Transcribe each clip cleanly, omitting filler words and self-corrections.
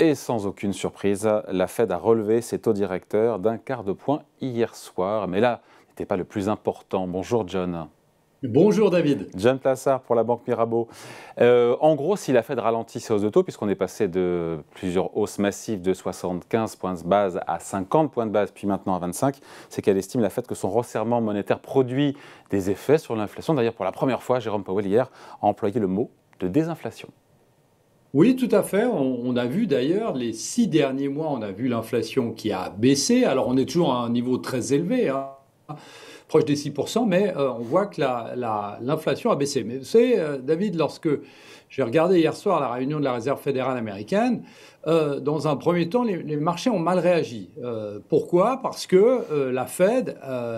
Et sans aucune surprise, la Fed a relevé ses taux directeurs d'un quart de point hier soir. Mais là, ce n'était pas le plus important. Bonjour John. Bonjour David. John Plassard pour la Banque Mirabeau. En gros, si la Fed ralentit ses hausses de taux, puisqu'on est passé de plusieurs hausses massives de 75 points de base à 50 points de base, puis maintenant à 25, c'est qu'elle estime la Fed que son resserrement monétaire produit des effets sur l'inflation. D'ailleurs, pour la première fois, Jérôme Powell hier a employé le mot de désinflation. Oui, tout à fait. On a vu d'ailleurs les 6 derniers mois, on a vu l'inflation qui a baissé. Alors on est toujours à un niveau très élevé, hein, proche des 6%, mais on voit que l'inflation a baissé. Mais vous savez, David, lorsque j'ai regardé hier soir la réunion de la Réserve fédérale américaine, dans un premier temps, les marchés ont mal réagi. Pourquoi? Parce que la Fed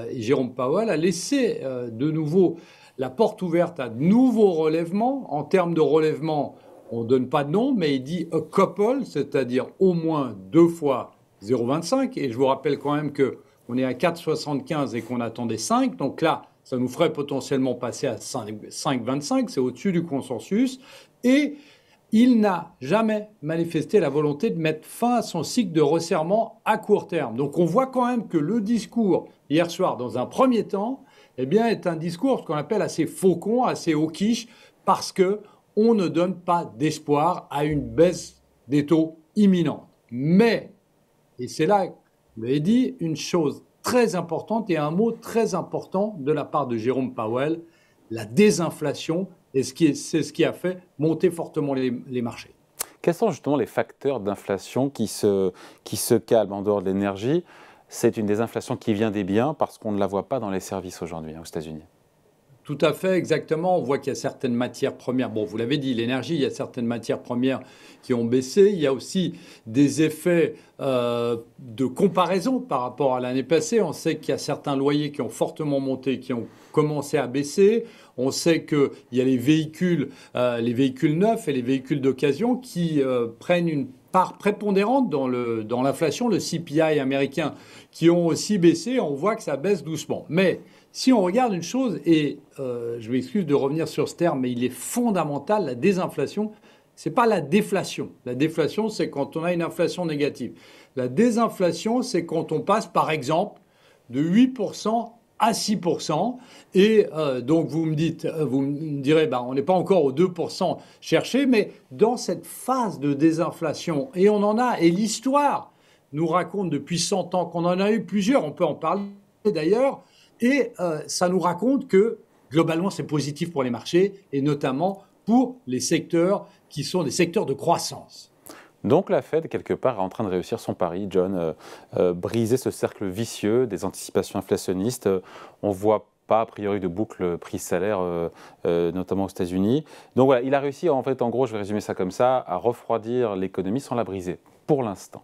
et Jérôme Powell a laissé de nouveau la porte ouverte à de nouveaux relèvements. En termes de relèvement, on ne donne pas de nom, mais il dit a couple, c'est-à-dire au moins 2 fois 0,25. Et je vous rappelle quand même qu'on est à 4,75 et qu'on attendait 5. Donc là, ça nous ferait potentiellement passer à 5,25. C'est au-dessus du consensus. Et il n'a jamais manifesté la volonté de mettre fin à son cycle de resserrement à court terme. Donc on voit quand même que le discours hier soir, dans un premier temps, eh bien, est un discours qu'on appelle assez faucon, assez hawkish, parce que on ne donne pas d'espoir à une baisse des taux imminente. Mais, et c'est là, vous l'avez dit, une chose très importante et un mot très important de la part de Jérôme Powell, la désinflation, et c'est ce qui a fait monter fortement les marchés. Quels sont justement les facteurs d'inflation qui se calment en dehors de l'énergie? C'est une désinflation qui vient des biens parce qu'on ne la voit pas dans les services aujourd'hui aux États-Unis. Tout à fait, exactement. On voit qu'il y a certaines matières premières. Bon, vous l'avez dit, l'énergie, il y a certaines matières premières qui ont baissé. Il y a aussi des effets de comparaison par rapport à l'année passée. On sait qu'il y a certains loyers qui ont fortement monté, qui ont commencé à baisser. On sait qu'il y a les véhicules neufs et les véhicules d'occasion qui prennent une part prépondérante dans l'inflation, le CPI américain, qui ont aussi baissé. On voit que ça baisse doucement. Mais si on regarde une chose, et je m'excuse de revenir sur ce terme, mais il est fondamental, la désinflation, ce n'est pas la déflation. La déflation, c'est quand on a une inflation négative. La désinflation, c'est quand on passe, par exemple, de 8% à 6%. Et donc, vous me direz, on n'est pas encore aux 2% cherchés, mais dans cette phase de désinflation, et on en a, et l'histoire nous raconte depuis 100 ans qu'on en a eu plusieurs, on peut en parler d'ailleurs, et ça nous raconte que, globalement, c'est positif pour les marchés, et notamment pour les secteurs qui sont des secteurs de croissance. Donc la Fed, quelque part, est en train de réussir son pari, John, briser ce cercle vicieux des anticipations inflationnistes. On ne voit pas, a priori, de boucle prix-salaire, notamment aux États-Unis. Donc voilà, il a réussi, en fait, en gros, je vais résumer ça comme ça, à refroidir l'économie sans la briser, pour l'instant.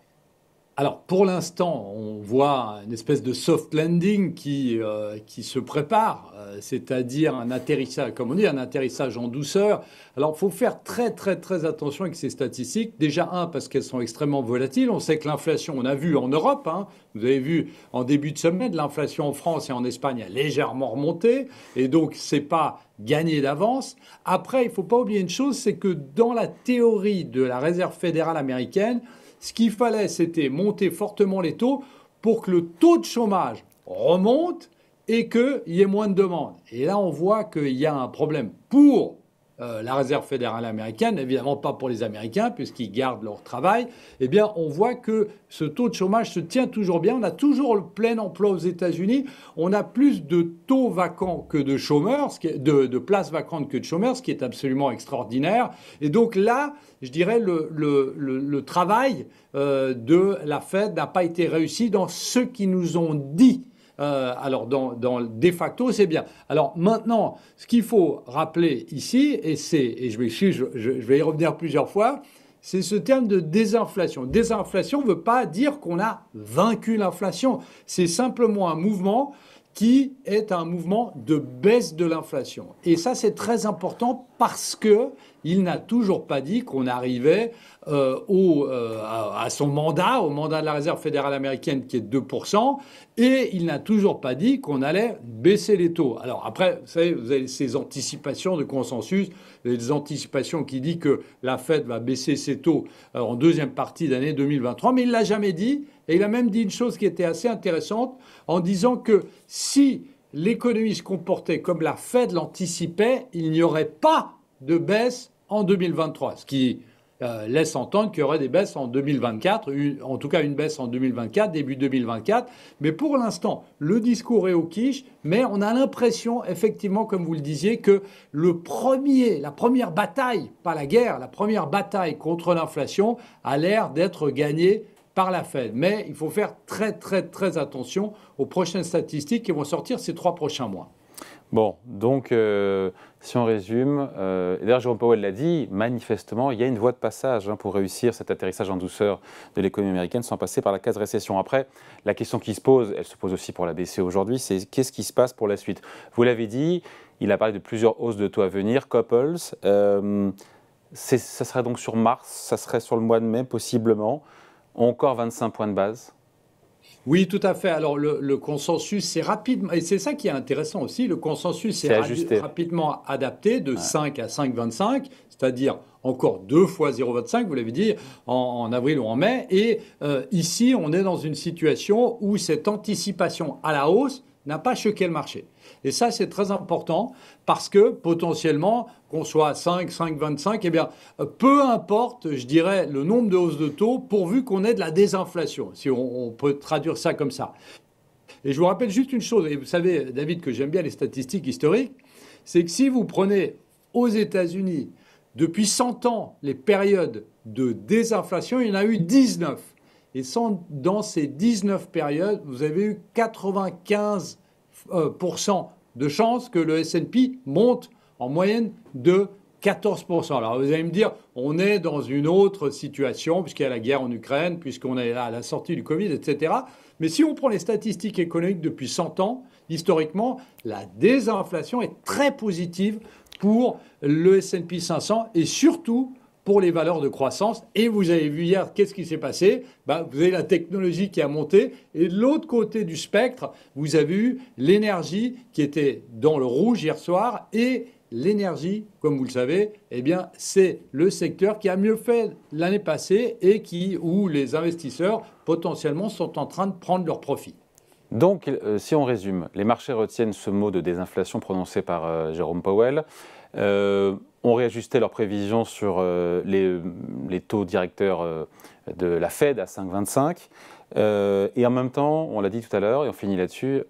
Alors, pour l'instant, on voit une espèce de soft landing qui se prépare, c'est-à-dire un atterrissage, comme on dit, un atterrissage en douceur. Alors, il faut faire très, très, très attention avec ces statistiques. Déjà, parce qu'elles sont extrêmement volatiles. On sait que l'inflation, on a vu en Europe, vous avez vu en début de semaine, l'inflation en France et en Espagne a légèrement remonté. Et donc, ce n'est pas gagné d'avance. Après, il ne faut pas oublier une chose, c'est que dans la théorie de la Réserve fédérale américaine, ce qu'il fallait, c'était monter fortement les taux pour que le taux de chômage remonte et qu'il y ait moins de demande. Et là, on voit qu'il y a un problème pour la Réserve fédérale américaine, évidemment pas pour les Américains, puisqu'ils gardent leur travail. Eh bien, on voit que ce taux de chômage se tient toujours bien. On a toujours le plein emploi aux États-Unis. On a plus de taux vacants que de chômeurs, de places vacantes que de chômeurs, ce qui est absolument extraordinaire. Et donc là, je dirais, le travail de la Fed n'a pas été réussi dans ce qu'ils nous ont dit. Alors, de facto, c'est bien. Alors, maintenant, ce qu'il faut rappeler ici, et je m'excuse, je vais y revenir plusieurs fois, c'est ce terme de désinflation. Désinflation ne veut pas dire qu'on a vaincu l'inflation. C'est simplement un mouvement qui est un mouvement de baisse de l'inflation. Et ça, c'est très important parce qu'il n'a toujours pas dit qu'on arrivait à son mandat, au mandat de la Réserve fédérale américaine qui est de 2%, et il n'a toujours pas dit qu'on allait baisser les taux. Alors après, vous savez, vous avez ces anticipations de consensus, des anticipations qui disent que la Fed va baisser ses taux en deuxième partie d'année 2023, mais il ne l'a jamais dit, et il a même dit une chose qui était assez intéressante, en disant que si l'économie se comportait comme la Fed l'anticipait, il n'y aurait pas de baisse en 2023, ce qui laisse entendre qu'il y aurait des baisses en 2024, en tout cas une baisse en 2024, début 2024. Mais pour l'instant, le discours est au quiche, mais on a l'impression, effectivement, comme vous le disiez, que la première bataille, pas la guerre, la première bataille contre l'inflation a l'air d'être gagnée par la Fed. Mais il faut faire très, très, très attention aux prochaines statistiques qui vont sortir ces 3 prochains mois. Bon, donc, si on résume, d'ailleurs, Jérôme Powell l'a dit, manifestement, il y a une voie de passage pour réussir cet atterrissage en douceur de l'économie américaine sans passer par la case récession. Après, la question qui se pose, elle se pose aussi pour la BCE aujourd'hui, c'est qu'est-ce qui se passe pour la suite? Vous l'avez dit, il a parlé de plusieurs hausses de taux à venir, couples. Ça serait donc sur mars, ça serait sur le mois de mai, possiblement. Encore 25 points de base. Oui, tout à fait. Alors, le consensus, c'est rapidement, et c'est ça qui est intéressant aussi, le consensus est rapidement adapté de 5 à 5,25, c'est-à-dire encore 2 fois 0,25, vous l'avez dit, en avril ou en mai. Et ici, on est dans une situation où cette anticipation à la hausse n'a pas choqué le marché. Et ça, c'est très important parce que potentiellement, qu'on soit à 5, 5,25, eh bien, peu importe, je dirais, le nombre de hausses de taux, pourvu qu'on ait de la désinflation, si on peut traduire ça comme ça. Et je vous rappelle juste une chose, et vous savez, David, que j'aime bien les statistiques historiques, c'est que si vous prenez aux États-Unis, depuis 100 ans, les périodes de désinflation, il y en a eu 19. Et dans ces 19 périodes, vous avez eu 95% de chances que le S&P monte en moyenne de 14%. Alors vous allez me dire, on est dans une autre situation puisqu'il y a la guerre en Ukraine, puisqu'on est là à la sortie du Covid, etc. Mais si on prend les statistiques économiques depuis 100 ans, historiquement, la désinflation est très positive pour le S&P 500 et surtout pour les valeurs de croissance. Et vous avez vu hier, qu'est-ce qui s'est passé? Vous avez la technologie qui a monté. Et de l'autre côté du spectre, vous avez eu l'énergie qui était dans le rouge hier soir. Et l'énergie, comme vous le savez, eh bien, c'est le secteur qui a mieux fait l'année passée et où les investisseurs, potentiellement, sont en train de prendre leur profit. Donc, si on résume, les marchés retiennent ce mot de désinflation prononcé par Jérôme Powell. Ont réajusté leurs prévisions sur les taux directeurs de la Fed à 5,25. Et en même temps, on l'a dit tout à l'heure, et on finit là-dessus,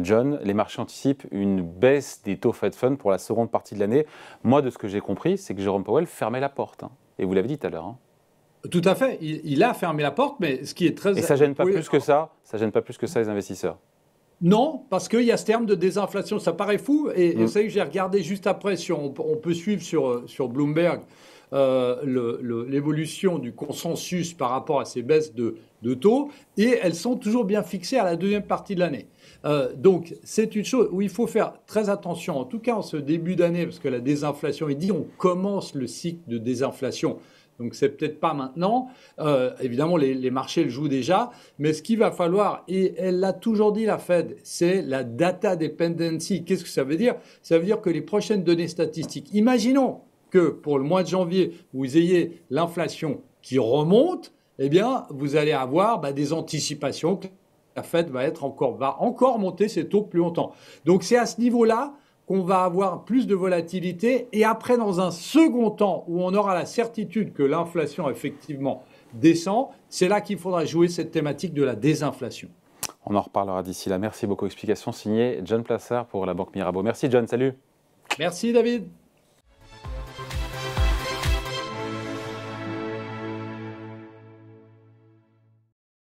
John, les marchés anticipent une baisse des taux Fed Fund pour la seconde partie de l'année. Moi, de ce que j'ai compris, c'est que Jérôme Powell fermait la porte. Et vous l'avez dit tout à l'heure. Tout à fait. Il a fermé la porte, mais ce qui est très... Et ça ne gêne pas plus que ça? Ça gêne pas plus que ça les investisseurs? Non, parce qu'il y a ce terme de désinflation, ça paraît fou. Et vous savez que j'ai regardé juste après, on peut suivre sur Bloomberg l'évolution du consensus par rapport à ces baisses de taux, et elles sont toujours bien fixées à la deuxième partie de l'année. Donc, c'est une chose où il faut faire très attention, en tout cas en ce début d'année, parce que la désinflation, il dit on commence le cycle de désinflation. Donc, c'est peut-être pas maintenant. Évidemment, les marchés le jouent déjà. Mais ce qu'il va falloir, et elle l'a toujours dit, la Fed, c'est la data dependency. Qu'est-ce que ça veut dire? Ça veut dire que les prochaines données statistiques, imaginons que pour le mois de janvier, vous ayez l'inflation qui remonte, eh bien, vous allez avoir des anticipations que la Fed va encore monter ses taux plus longtemps. Donc, c'est à ce niveau-là qu'on va avoir plus de volatilité et après, dans un second temps où on aura la certitude que l'inflation effectivement descend, c'est là qu'il faudra jouer cette thématique de la désinflation. On en reparlera d'ici là. Merci beaucoup. Explication signée John Plassard pour la Banque Mirabeau. Merci John, salut. Merci David.